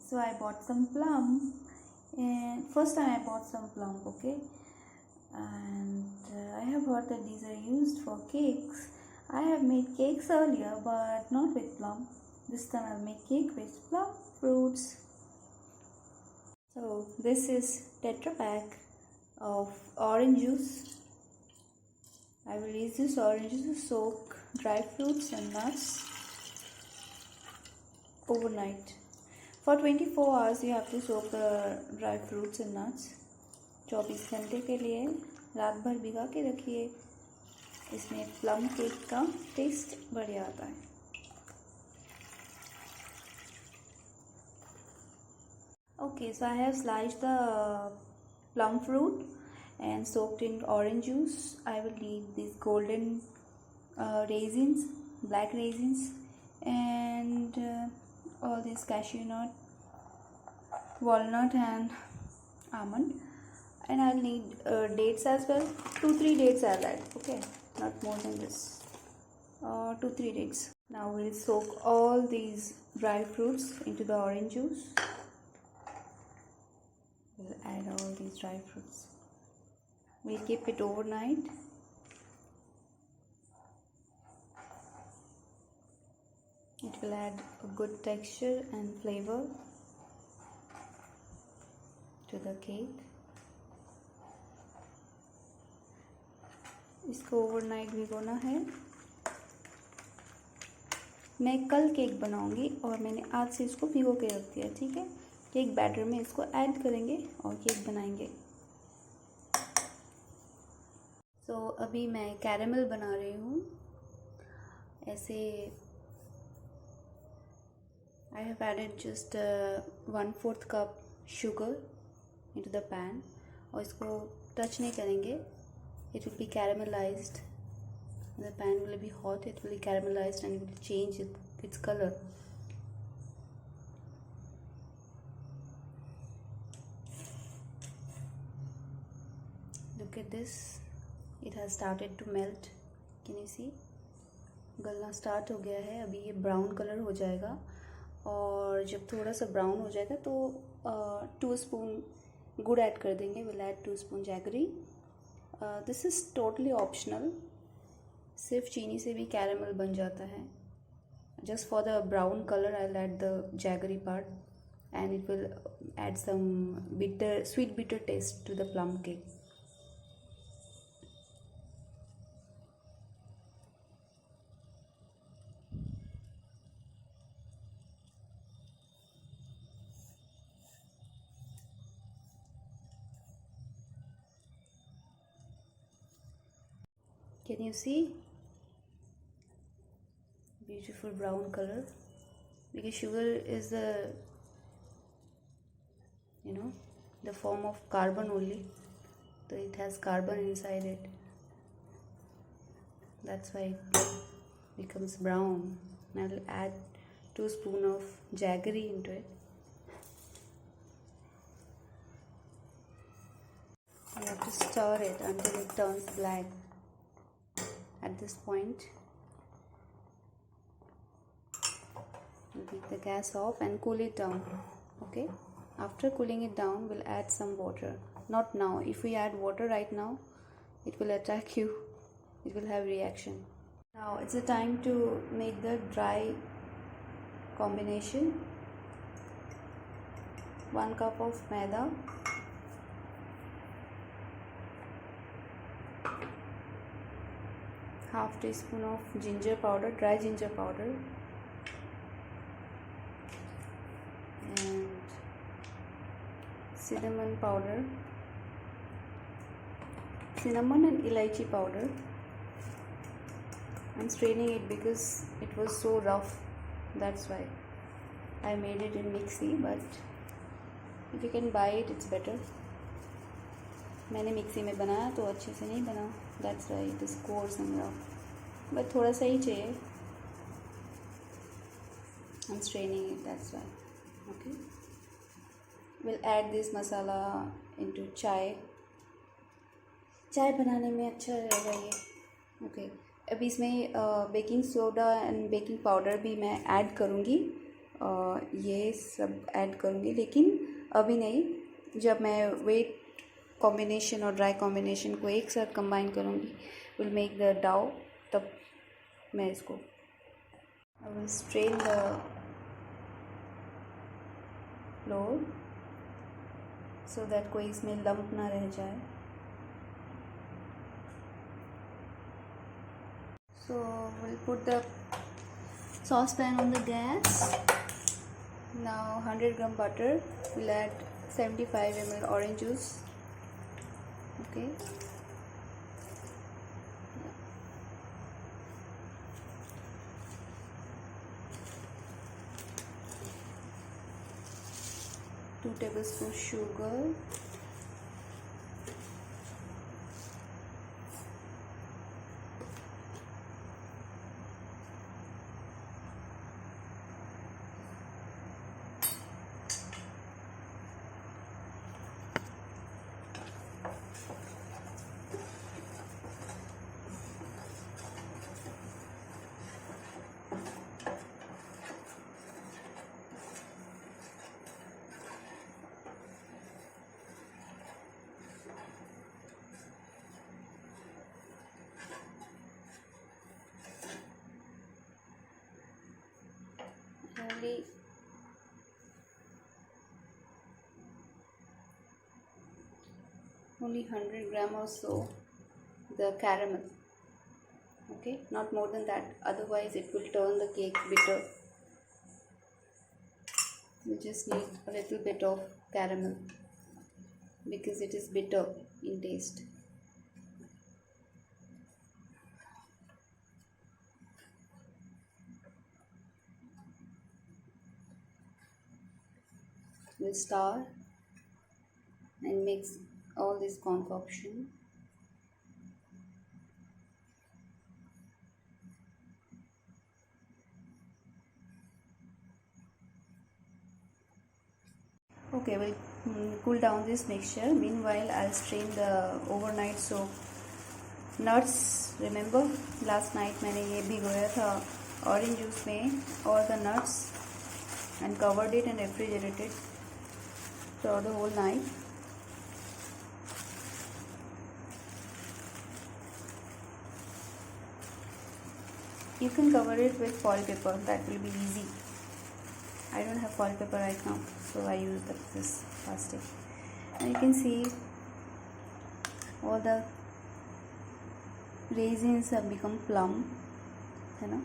So I bought some plum, and first time I bought some plum, okay. And I have heard that these are used for cakes. I have made cakes earlier, but not with plum. This time I'll make cake with plum fruits. So this is Tetra Pak of orange juice. I will use this orange juice to soak dry fruits and nuts overnight. For 24 hours you have to soak the dry fruits and nuts. 24 घंटे के लिए रात भर भिगा के रखिए. इसमें plum cake का टेस्ट बढ़िया आता है. Okay, so I have sliced the plum fruit and soaked in orange juice. I will need these golden raisins, black raisins, and all this cashew nut, walnut and almond, and I'll need dates as well. 2-3 dates I'll add, okay, not more than this. 2-3 dates. Now we'll soak all these dry fruits into the orange juice. We'll add all these dry fruits. We'll keep it overnight. It will add a good texture and flavor to the cake. इसको overnight भिगोना है. मैं कल cake बनाऊंगी और मैंने आज से इसको भिगो के रख दिया, ठीक है. केक बैटर में इसको ऐड करेंगे और केक बनाएंगे. तो अभी मैं कैरेमल बना रही हूँ. ऐसे I have added just 1/4 cup sugar into the pan और इसको टच नहीं करेंगे. It will be caramelized. The pan will be hot. It will be caramelized and it will change its color. Look at this. It has started to melt. Can you see? गलना start हो गया है. अभी ये brown colour हो जाएगा और जब थोड़ा सा ब्राउन हो जाएगा तो 2 स्पून गुड़ ऐड कर देंगे. Will add 2 spoon jaggery. This is totally optional. सिर्फ चीनी से भी कैरेमल बन जाता है. Just for the brown colour I will add the jaggery part and it will add some bitter sweet bitter taste to the plum cake. Can you see? Beautiful brown color. Because sugar is the form of carbon only. So it has carbon inside it. That's why it becomes brown. I will add 2 spoon of jaggery into it. You have to stir it until it turns black. At this point, we'll take the gas off and cool it down. Okay, after cooling it down, we'll add some water. Not now. If we add water right now, it will attack you. It will have reaction. Now it's the time to make the dry combination. 1 cup of maida, half teaspoon of ginger powder, dry ginger powder, and cinnamon powder, cinnamon and elaichi powder. I'm straining it because it was so rough. That's why I made it in mixie, but if you can buy it, it's better. मैंने mixie में बनाया तो अच्छे से नहीं बना. That's why it is coarse and rough. But थोड़ा सा ही चाहिए. I'm straining it. That's why. Okay. We'll add this masala into चाय. चाय बनाने में अच्छा रहेगा ये. Okay. अभी इसमें baking soda and baking powder भी मैं ऐड करूँगी ये सब ऐड करूँगी, लेकिन अभी नहीं। जब मैं वेट कॉम्बिनेशन और ड्राई कॉम्बिनेशन को एक साथ कंबाइन करूँगी, विल मेक द डाउ, तब मैं इसको I will strain the floor so that कोई इसमें लंप ना रह जाए। So we'll put the saucepan on the gas. Now 100 gram butter. We'll add 75 ml orange juice. Okay. 2 tablespoons sugar. Only 100 gram or so the caramel. Okay, not more than that, otherwise it will turn the cake bitter. We just need a little bit of caramel because it is bitter in taste. We'll stir and mix all this concoction. Okay, we'll cool down this mixture. Meanwhile, I'll strain the overnight soaked nuts. Remember last night मैंने ये भिगोया था orange juice में और the nuts and covered it and refrigerated for the whole night. You can cover it with foil paper, that will be easy. I don't have foil paper right now, so I use this plastic. And you can see all the raisins have become plump, है ना।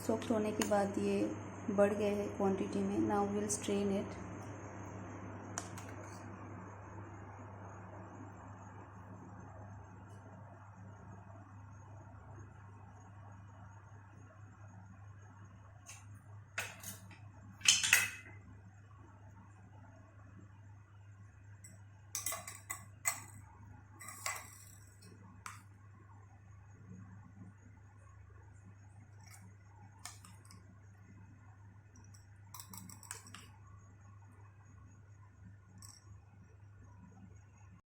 Soaked होने के बाद ये बढ़ गए हैं quantity में. Now we'll strain it.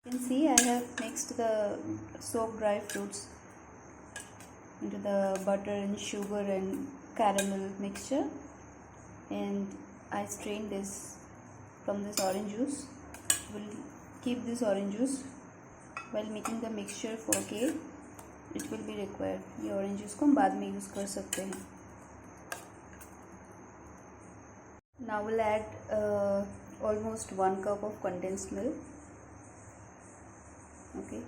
You can see I have mixed the soaked dry fruits into the butter and sugar and caramel mixture, and I strained this from this orange juice. We'll keep this orange juice while making the mixture for cake. It will be required. ये orange juice को हम बाद में use कर सकते हैं. Now we'll add almost 1 cup of condensed milk. Okay,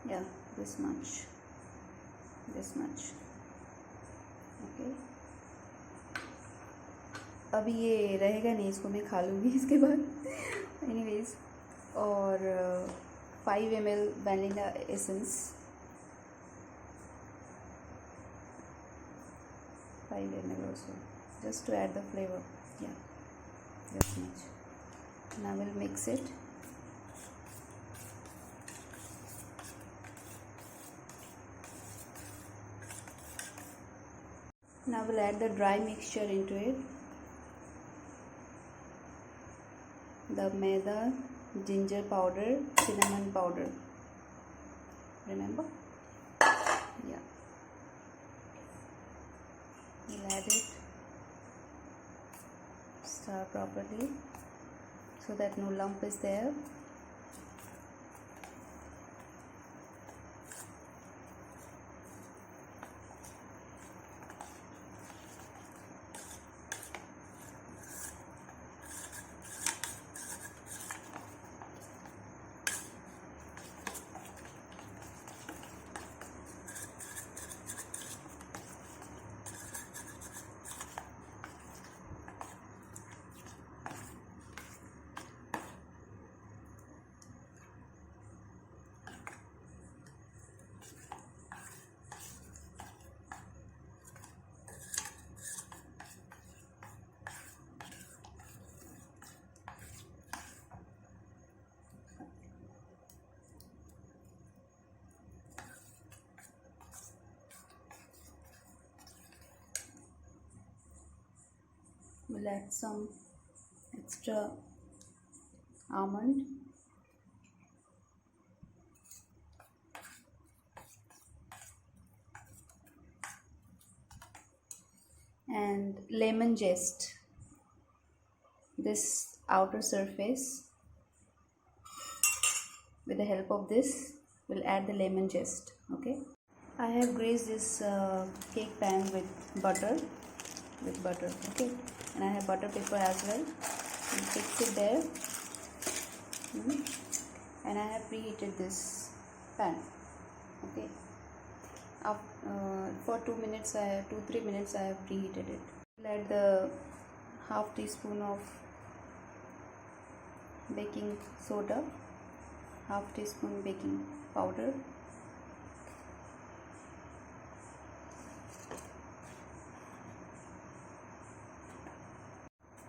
yeah, this much, okay. अभी ये रहेगा नहीं, इसको मैं खा लूँगी इसके बाद. Anyways, और 5 ml vanilla essence, 5 ml also, just to add the flavor. Yeah, this much. Now we'll mix it. Now we'll add the dry mixture into it. The maida, ginger powder, cinnamon powder. Remember? Yeah. We'll add it. stir properly so that no lump is there. We'll add some extra almond and lemon zest. This outer surface, with the help of this, we'll add the lemon zest. Okay, I have greased this cake pan with butter. Okay, and I have butter paper as well. We'll fix it there. And I have preheated this pan. Okay, for 2 minutes, 2-3 minutes I have preheated it. We'll add the half teaspoon of baking soda, half teaspoon baking powder,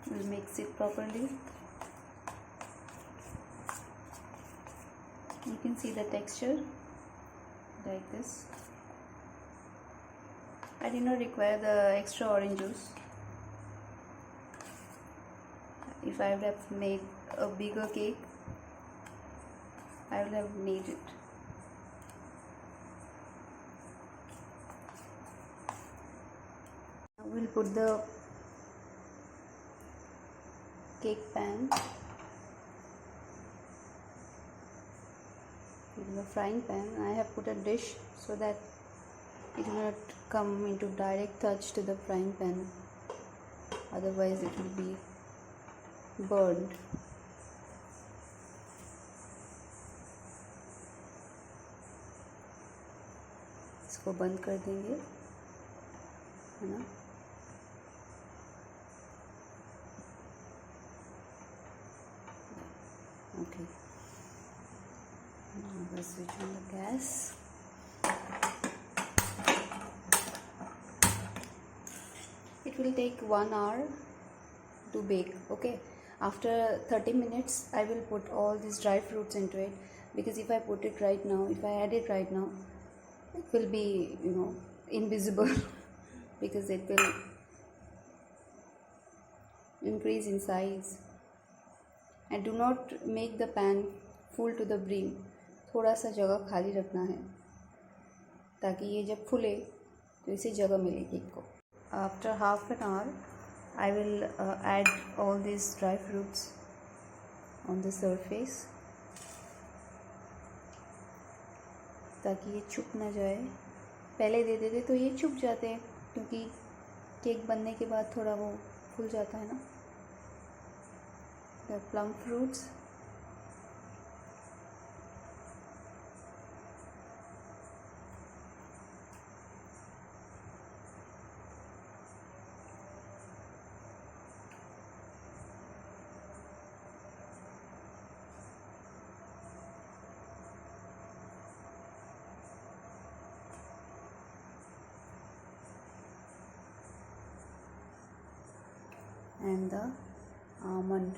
we'll mix it properly. You can see the texture like this. I did not require the extra orange juice. If I would have made a bigger cake, I would have made it. Now we'll put the cake pan in the frying pan. I have put a dish so that it will not come into direct touch to the frying pan, otherwise it will be burned. इसको बंद कर देंगे, है ना। Okay, now we'll switch on the gas. It will take 1 hour to bake. Okay, after 30 minutes I will put all these dry fruits into it, because if I put it right now, if I add it right now, it will be, invisible because it will increase in size. And do not make the pan full to the brim. थोड़ा सा जगह खाली रखना है ताकि ये जब फूले तो इसे जगह मिले केक को. After half an hour, I will add all these dry fruits on the surface ताकि ये छुप ना जाए. पहले दे देते तो ये छुप जाते हैं, क्योंकि केक बनने के बाद थोड़ा वो फूल जाता है ना. The plum fruits, and the almond.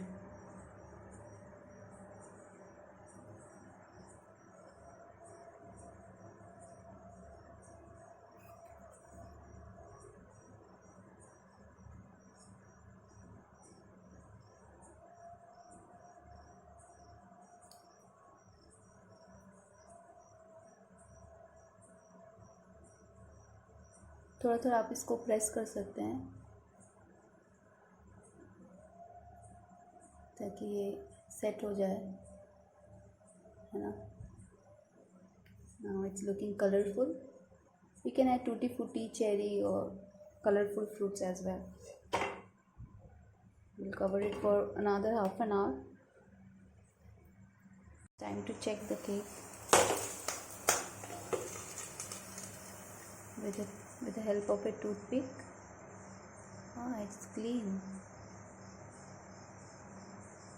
थोड़ा थोड़ा आप इसको प्रेस कर सकते हैं. ताकि ये सेट हो जाए, है ना। Now it's looking colorful. You can add tutti frutti, cherry or colorful fruits as well. We'll cover it for another half an hour. Time to check the cake with the help of a toothpick. Ah, it's clean,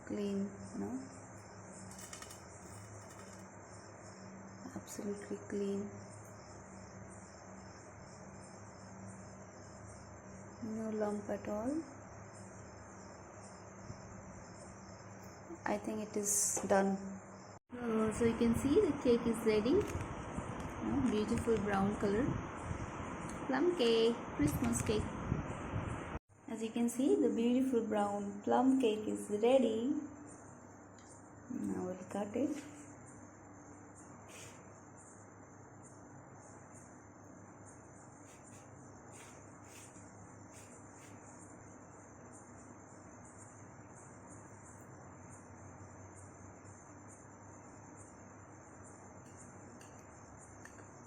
you know, absolutely clean. No lump at all. I think it is done. So you can see the cake is ready. Beautiful brown color. Plum cake, Christmas cake. As you can see, the beautiful brown plum cake is ready. Now we'll cut it.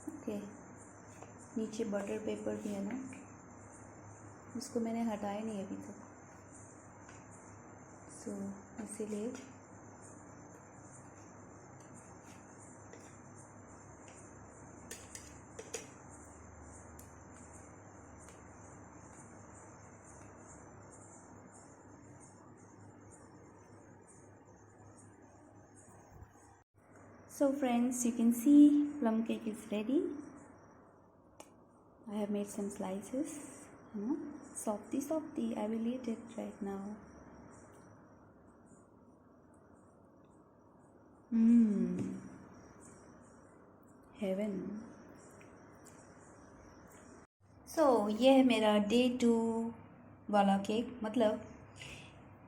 Okay, नीचे butter paper भी है ना, उसको मैंने हटाया नहीं अभी तक, सो इसीलिए So friends, you can see plum cake is ready. I have made some slices, softy. I will eat it right now. Heaven. So ये है मेरा डे 2 वाला केक। मतलब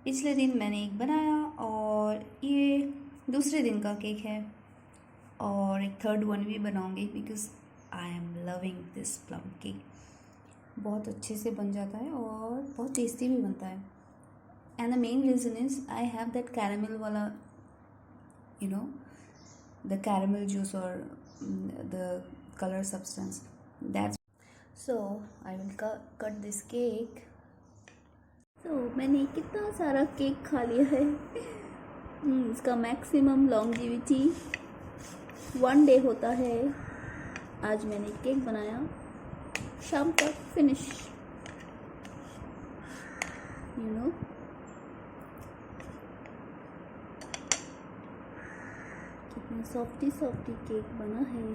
पिछले दिन मैंने एक बनाया और ये दूसरे दिन का केक है, और एक थर्ड वन भी बनाऊंगी because I am loving this plum cake. बहुत अच्छे से बन जाता है और बहुत टेस्टी भी बनता है। And the main reason is I have that caramel वाला, you know, the caramel juice or the color substance. That's so I will cut this cake. So मैंने कितना सारा केक खा लिया है। इसका मैक्सिमम लॉन्जिविटी 1 डे होता है। आज मैंने केक बनाया, शाम तक फिनिश, you know. कितना सॉफ्टी केक बना है।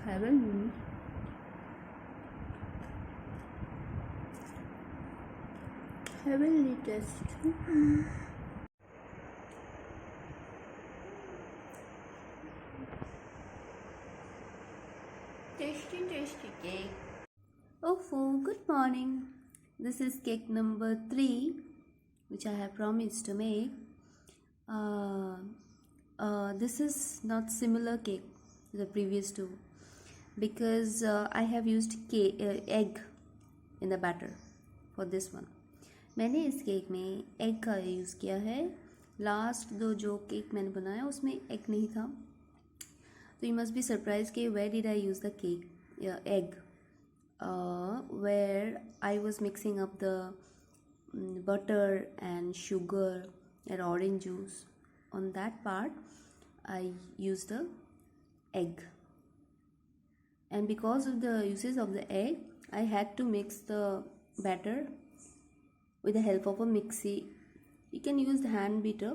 Heavenly. Heavenly taste. Tasty cake. Good morning. This is cake number 3, which I have promised to make. This is not similar cake to the previous two because I have used egg in the batter for this one. मैंने इस cake में egg का use किया है। Last जो cake मैंने बनाया उसमें एग नहीं था, तो you must be surprised कि where did I use the egg? Where I was mixing up the butter and sugar and orange juice. On that part I used the egg, and because of the uses of the egg I had to mix the batter with the help of a mixie. You can use the hand beater,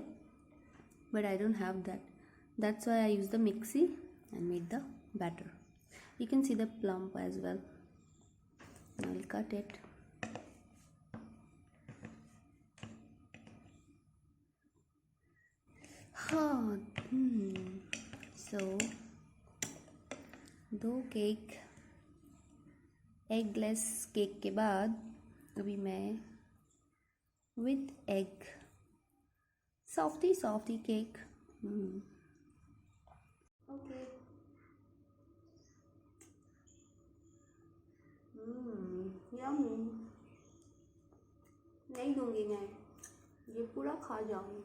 but I don't have that. That's why I use the mixie and made the batter. You can see the plump as well. I will cut it. So 2 cake eggless cake के बाद अभी मैं with egg softy cake. Okay, yummy. नहीं दूंगी मैं, ये पूरा खा जाऊंगी।